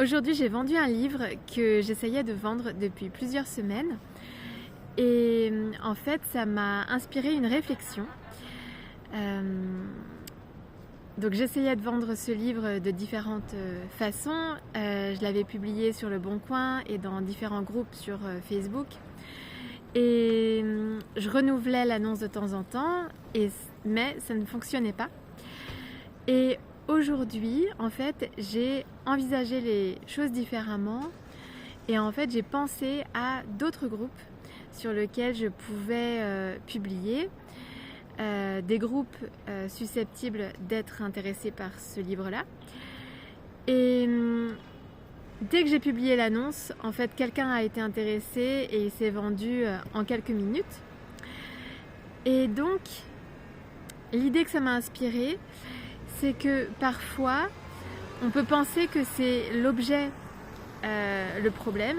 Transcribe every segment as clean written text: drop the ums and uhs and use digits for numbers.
Aujourd'hui, j'ai vendu un livre que j'essayais de vendre depuis plusieurs semaines. Et en fait, ça m'a inspiré une réflexion. Euh, donc j'essayais de vendre ce livre de différentes façons. Je l'avais publié sur Le Bon Coin et dans différents groupes sur Facebook. Et je renouvelais l'annonce de temps en temps, mais ça ne fonctionnait pas. Et aujourd'hui, en fait, j'ai envisagé les choses différemment et en fait, j'ai pensé à d'autres groupes sur lesquels je pouvais publier, des groupes susceptibles d'être intéressés par ce livre-là. Et dès que j'ai publié l'annonce, en fait, quelqu'un a été intéressé et il s'est vendu en quelques minutes. Et donc, l'idée que ça m'a inspirée, c'est que parfois, on peut penser que c'est l'objet le problème,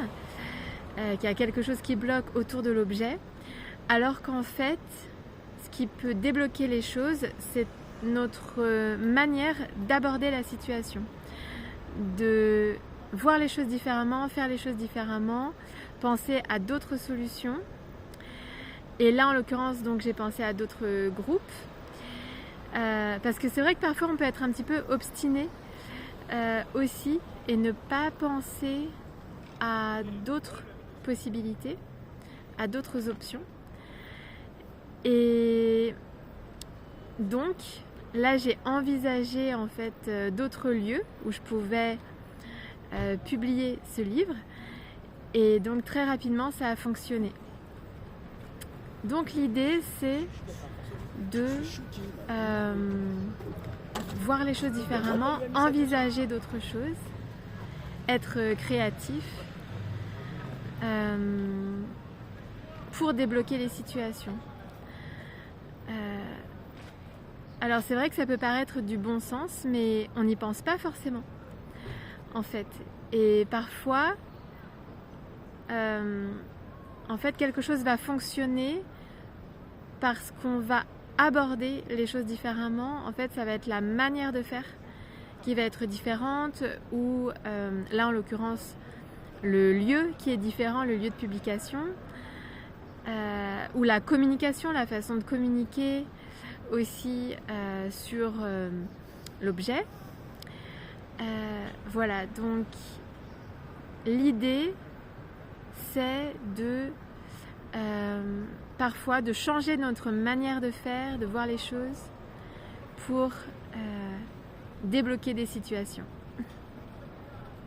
qu'il y a quelque chose qui bloque autour de l'objet, alors qu'en fait, ce qui peut débloquer les choses, c'est notre manière d'aborder la situation, de voir les choses différemment, faire les choses différemment, penser à d'autres solutions. Et là, en l'occurrence, donc, j'ai pensé à d'autres groupes. Parce que c'est vrai que parfois on peut être un petit peu obstiné aussi et ne pas penser à d'autres possibilités, à d'autres options. Et donc là j'ai envisagé en fait d'autres lieux où je pouvais publier ce livre et donc très rapidement ça a fonctionné. Donc l'idée c'est de voir les choses différemment, envisager d'autres choses, être créatif pour débloquer les situations. Alors c'est vrai que ça peut paraître du bon sens, mais on n'y pense pas forcément, en fait. Et parfois, en fait, quelque chose va fonctionner parce qu'on va aborder les choses différemment. En fait, ça va être la manière de faire qui va être différente ou là en l'occurrence le lieu qui est différent, le lieu de publication ou la communication, la façon de communiquer aussi sur l'objet. Voilà, donc l'idée c'est de parfois de changer notre manière de faire, de voir les choses pour débloquer des situations.